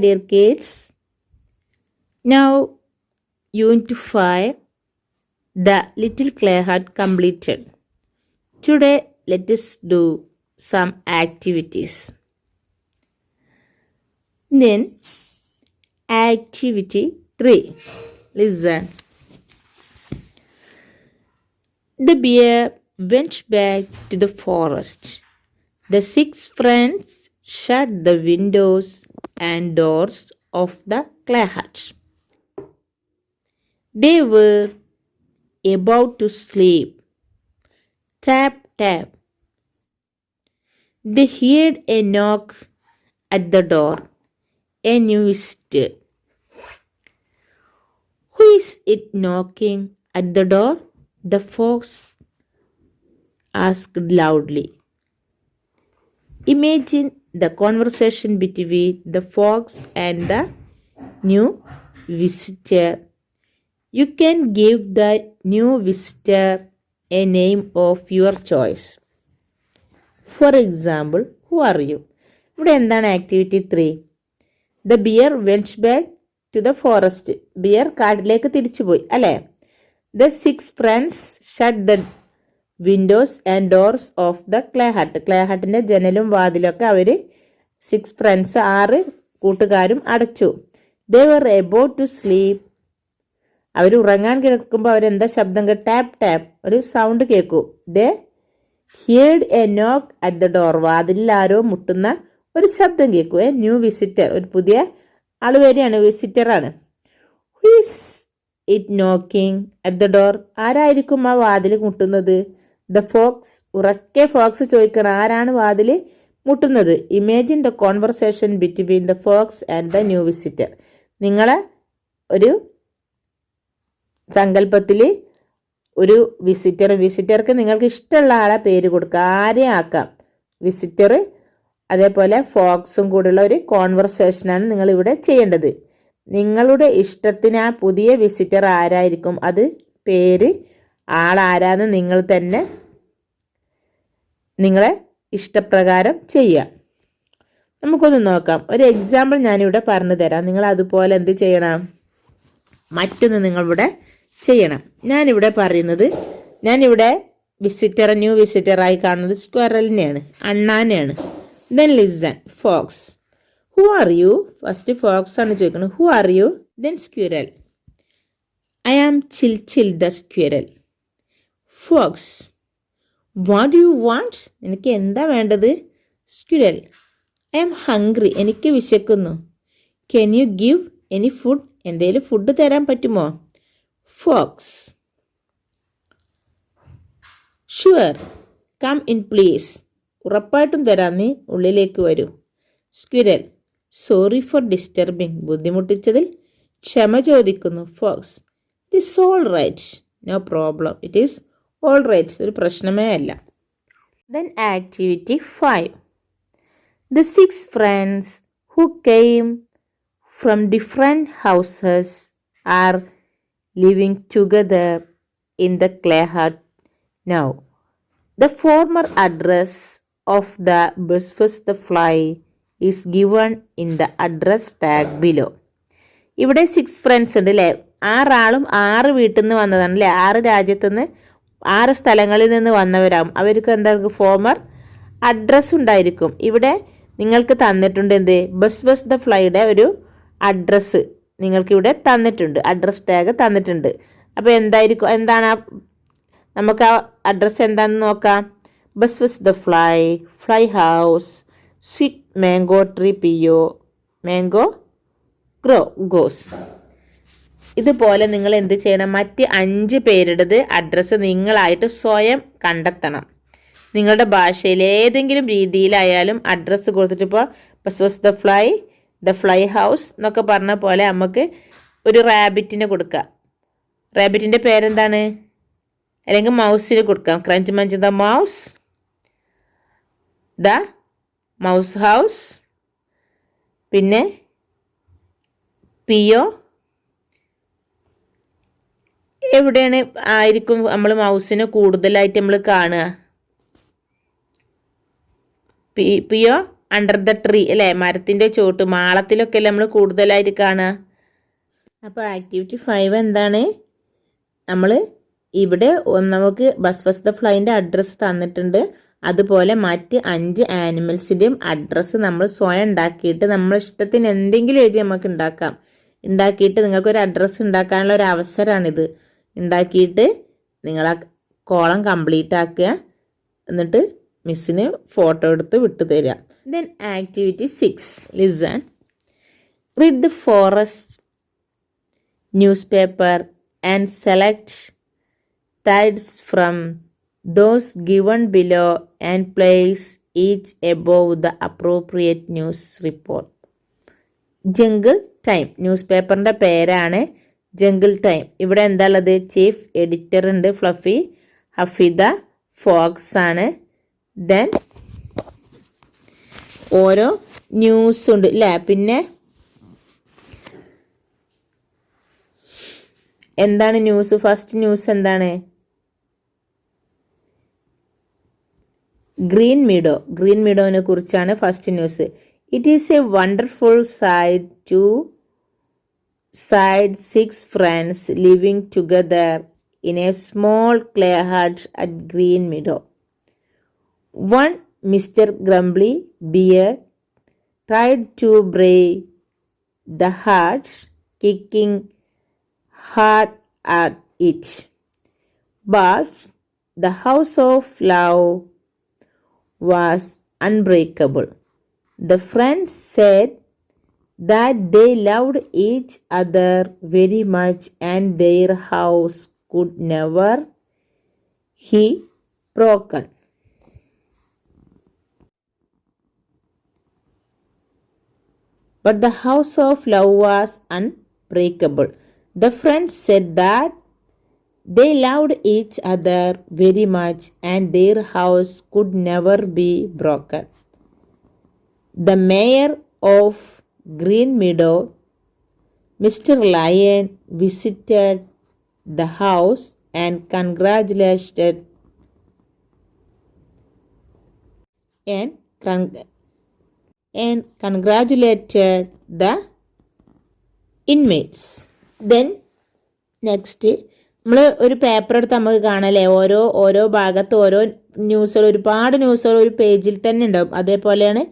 dear kids. Now Unit 5, The Little Clay Hut completed. Today let us do some activities. Then activity 3. Listen. The bear went back to the forest. The 6 friends shut the windows and doors of the clay hut. They were about to sleep. Tap, tap. They heard a knock at the door. A new visitor. Who is it knocking at the door? The fox asked loudly. Imagine the conversation between the fox and the new visitor. You can give the new visitor a name of your choice. For example, who are you? ഇവിടെ എന്താണ് activity 3? The bear went back to the forest. Bear കാട്ടിലേക്ക് തിരിച്ചുപോയി അല്ലേ? The 6 friends shut the windows and doors of the clay hut. Clay ഹട്ടിൻ്റെ ജനലും വാതിലൊക്കെ അവർ 6 friends 6 കൂട്ടുകാരും അടച്ചു. They were about to sleep. അവർ ഉറങ്ങാൻ കിടക്കുമ്പോൾ അവരെന്താ ശബ്ദം ടാപ്പ് ടാപ്പ് ഒരു സൗണ്ട് കേൾക്കും. They heard a knock at the door. വാതിലിൽ ആരോ മുട്ടുന്ന ഒരു ശബ്ദം കേൾക്കും. എ ന്യൂ വിസിറ്റർ, ഒരു പുതിയ ആൾ വരികയാണ്, വിസിറ്ററാണ്. Who is it knocking at the door? ആരായിരിക്കും ആ വാതിൽ മുട്ടുന്നത്? The fox. ഉറക്കെ ഫോക്സ് ചോദിക്കണം, ആരാണ് വാതിൽ മുട്ടുന്നത്? Imagine the conversation between the fox and the new visitor. നിങ്ങളെ ഒരു സങ്കല്പത്തിൽ ഒരു വിസിറ്റർക്ക് നിങ്ങൾക്ക് ഇഷ്ടമുള്ള ആളെ പേര് കൊടുക്കുക, ആരെയും ആക്കാം. വിസിറ്റർ അതേപോലെ ഫോക്സും കൂടെയുള്ള ഒരു കോൺവെർസേഷനാണ് നിങ്ങൾ ഇവിടെ ചെയ്യേണ്ടത്. നിങ്ങളുടെ ഇഷ്ടത്തിന് ആ പുതിയ വിസിറ്റർ ആരായിരിക്കും, അത് പേര് ആളാരാന്ന് നിങ്ങൾ തന്നെ നിങ്ങളെ ഇഷ്ടപ്രകാരം ചെയ്യുക. നമുക്കൊന്ന് നോക്കാം. ഒരു എക്സാമ്പിൾ ഞാനിവിടെ പറഞ്ഞു തരാം. നിങ്ങൾ അതുപോലെ എന്ത് ചെയ്യണം, മറ്റൊന്ന് നിങ്ങളിവിടെ ചെയ്യണം. ഞാനിവിടെ പറയുന്നത്, ഞാനിവിടെ ന്യൂ വിസിറ്ററായി കാണുന്നത് സ്ക്വയറലിനെയാണ്, അണ്ണാനെയാണ്. Then listen. Fox. Who are you? First fox ആണ് ചോദിക്കുന്നത്. Who are you? Then squirrel. I am chill the squirrel. Fox. What do you want? എനിക്ക് എന്താ വേണ്ടത്? സ്ക്വയറൽ. I am hungry. എനിക്ക് വിശക്കുന്നു. Can you give any food? എന്തെങ്കിലും food തരാൻ പറ്റുമോ? Fox. Sure, come in please. ഉറപ്പായിട്ടും തരാം, നീ ഉള്ളിലേക്ക് വരൂ. സ്ക്വിരൽ. Sorry for disturbing. ബുദ്ധിമുട്ടിച്ചതിൽ ക്ഷമ ചോദിക്കുന്നു. Fox. It is all right. No problem. It is all right. ഒരു പ്രശ്നമേ അല്ല. Then activity 5. The 6 friends who came from different houses are living together in the clay hut now. The former address of the Buzfuz the Fly is given in the address tag below. ഇവിടെ 6 friends ഉണ്ട് അല്ലേ? 6 ആളും 6 വീട്ടിൽ നിന്ന് വന്നതാണ് അല്ലേ? 6 രാജ്യത്തു നിന്ന് 6 സ്ഥലങ്ങളിൽ നിന്ന് വന്നവരാകും. അവർക്ക് എന്തായിരിക്കും? ഫോമർ അഡ്രസ്സ് ഉണ്ടായിരിക്കും. ഇവിടെ നിങ്ങൾക്ക് തന്നിട്ടുണ്ട് എന്ത്? ബസ് ദ ഫ്ലൈയുടെ ഒരു അഡ്രസ്സ് നിങ്ങൾക്കിവിടെ തന്നിട്ടുണ്ട്, അഡ്രസ് ടാഗ് തന്നിട്ടുണ്ട്. അപ്പോൾ എന്താണ് നമുക്ക് ആ അഡ്രസ്സ് എന്താണെന്ന് നോക്കാം. Buzz the fly house, sweet mango tree പിയോ, മാംഗോ ഗോസ്. ഇതുപോലെ നിങ്ങൾ എന്ത് ചെയ്യണം? മറ്റ് 5 പേരുടേത് അഡ്രസ്സ് നിങ്ങളായിട്ട് സ്വയം കണ്ടെത്തണം. നിങ്ങളുടെ ഭാഷയിൽ ഏതെങ്കിലും രീതിയിലായാലും അഡ്രസ്സ് കൊടുത്തിട്ട്, ഇപ്പോൾ ബസ് ദ ഫ്ലൈ ഹൗസ് എന്നൊക്കെ പറഞ്ഞ പോലെ നമുക്ക് ഒരു റാബിറ്റിനെ കൊടുക്കാം. റാബിറ്റിൻ്റെ പേരെന്താണ്? അല്ലെങ്കിൽ മൗസിന് കൊടുക്കാം. Crunch Munch the mouse house. പിന്നെ പിയോ എവിടെയാണ് ആയിരിക്കും നമ്മൾ മൗസിനെ കൂടുതലായിട്ട് നമ്മൾ കാണുക? പിയോ അണ്ടർ ദ ട്രീ അല്ലേ, മരത്തിൻ്റെ ചോട്ട്, മാളത്തിലൊക്കെ അല്ലേ നമ്മൾ കൂടുതലായിട്ട് കാണുക. അപ്പോൾ ആക്ടിവിറ്റി 5 എന്താണ്? നമ്മൾ ഇവിടെ നമുക്ക് ബസ് ഫസ്റ്റ് ദ ഫ്ലൈൻ്റെ അഡ്രസ്സ് തന്നിട്ടുണ്ട്. അതുപോലെ മറ്റ് 5 ആനിമൽസിൻ്റെയും അഡ്രസ്സ് നമ്മൾ സ്വയം ഉണ്ടാക്കിയിട്ട് നമ്മൾ ഇഷ്ടത്തിന് എന്തെങ്കിലും എഴുതി നമുക്ക് ഉണ്ടാക്കാം. ഉണ്ടാക്കിയിട്ട് നിങ്ങൾക്കൊരു അഡ്രസ്സ് ഉണ്ടാക്കാനുള്ള ഒരു അവസരമാണിത്. ഉണ്ടാക്കിയിട്ട് നിങ്ങൾ ആ കോളം കംപ്ലീറ്റ് ആക്കുക, എന്നിട്ട് മിസ്സിന് ഫോട്ടോ എടുത്ത് വിട്ടു തരിക. Then activity 6, listen. Read the forest newspaper and select threads from those given below and place each above the appropriate news report. Jungle time news പേപ്പറിൻ്റെ പേരാണ് ജംഗിൾ ടൈം. ഇവിടെ എന്താ ഉള്ളത്? ചീഫ് എഡിറ്റർ ഉണ്ട് ഫ്ലഫി ഹഫീദ ഫോക്സ് ആണ്. Then ഓരോ news ഉണ്ട് അല്ലേ. പിന്നെ എന്താണ് ന്യൂസ്? ഫസ്റ്റ് ന്യൂസ് എന്താണ്? ഗ്രീൻ മീഡോനെ കുറിച്ചാണ് first news. It is a wonderful sight to side 6 friends living together in a small clay hut at green meadow. One mister grumbly bear tried to break the hut, kicking hard at it. But the house of love was unbreakable. The friends said that they loved each other very much and their house could never be broken. But the house of love was unbreakable. The friends said that they loved each other very much and their house could never be broken. The mayor of Green Meadow, Mr. Lion, visited the house and congratulated the inmates. Then next നമ്മൾ ഒരു paper എടുത്ത് നമുക്ക് കാണാല്ലേ, ഓരോ ഭാഗത്ത് ഓരോ ന്യൂസുകൾ, ഒരുപാട് ന്യൂസുകൾ ഒരു പേജിൽ തന്നെ ഉണ്ടാവും. അതേപോലെയാണ്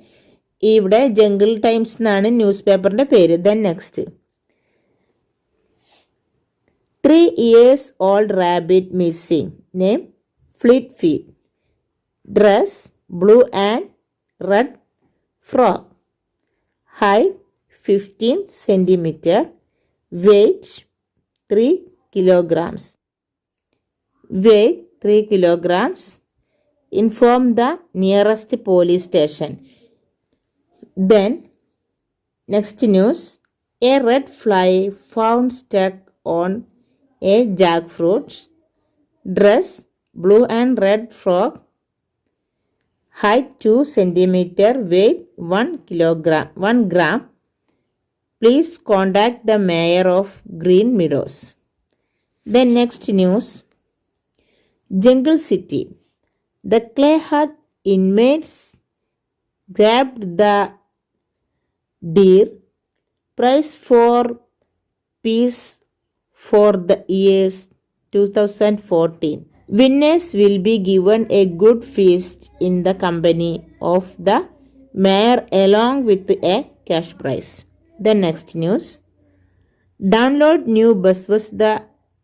ഇവിടെ ജംഗിൾ ടൈംസ് എന്നാണ് ന്യൂസ് പേപ്പറിൻ്റെ പേര്. Then next 3 years old rabbit missing, name Fleetfeet, dress blue and red frog, height 15 centimeter, weight 3 kilograms. Inform the nearest police station. Then next news, a red fly found stuck on a jackfruit, dress blue and red frog, height 2 centimeter, weight 1 gram. Please contact the mayor of Green Meadows. Then next news, Jungle City. The clay hut inmates grabbed the deer prize for peace for the years 2014. Winners will be given a good feast in the company of the mayor along with a cash prize. The next news, download new Buzzbuzz the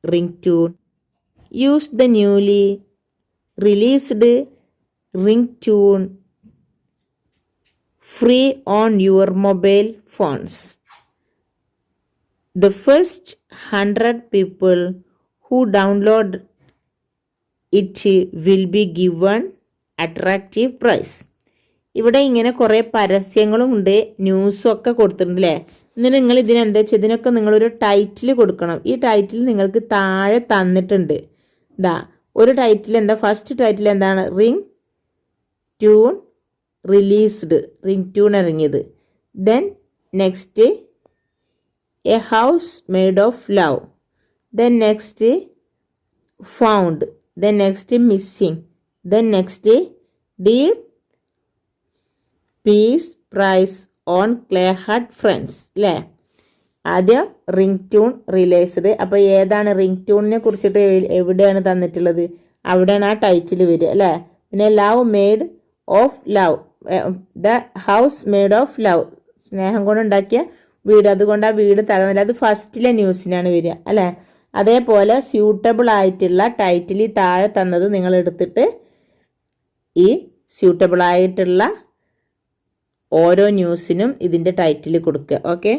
ringtone. Use the newly released ringtone free on your mobile phones. The first 100 people who download it will be given attractive prize. ഇവിടെ ഇങ്ങനെ കുറേ പരസ്യങ്ങളും ഉണ്ട്, ന്യൂസും ഒക്കെ കൊടുത്തിട്ടുണ്ട് അല്ലേ. എന്നിട്ട് നിങ്ങൾ ഇതിനെന്താ വെച്ചാൽ ഇതിനൊക്കെ നിങ്ങളൊരു ടൈറ്റിൽ കൊടുക്കണം. ഈ ടൈറ്റിൽ നിങ്ങൾക്ക് താഴെ തന്നിട്ടുണ്ട്. ഒരു ടൈറ്റിൽ എന്താ, ഫസ്റ്റ് ടൈറ്റിൽ എന്താണ്? Ring tune released, ring tune ഇറങ്ങിയത്. Then next a house made of love. Then next found. Then next missing. Then next deer peace prize on clay heart friends അല്ലേ? ആദ്യം ring tune released. അപ്പോൾ ഏതാണ് ring ട്യൂണിനെ കുറിച്ചിട്ട് എവിടെയാണ് തന്നിട്ടുള്ളത്? അവിടെയാണ് ആ ടൈറ്റിൽ വരിക അല്ലേ? പിന്നെ love made of love, the house made of love, സ്നേഹം കൊണ്ട് ഉണ്ടാക്കിയ വീട്, അതുകൊണ്ട് ആ വീട് തകർന്നില്ല. അത് ഫസ്റ്റിലെ ന്യൂസിനാണ് വരിക അല്ലേ? അതേപോലെ സ്യൂട്ടബിൾ ആയിട്ടുള്ള ടൈറ്റിൽ താഴെ തന്നത് നിങ്ങൾ എടുത്തിട്ട് ഈ സ്യൂട്ടബിൾ ആയിട്ടുള്ള ഓരോ ന്യൂസിനും ഇതിൻ്റെ ടൈറ്റിൽ കൊടുക്കുക. ഓക്കെ.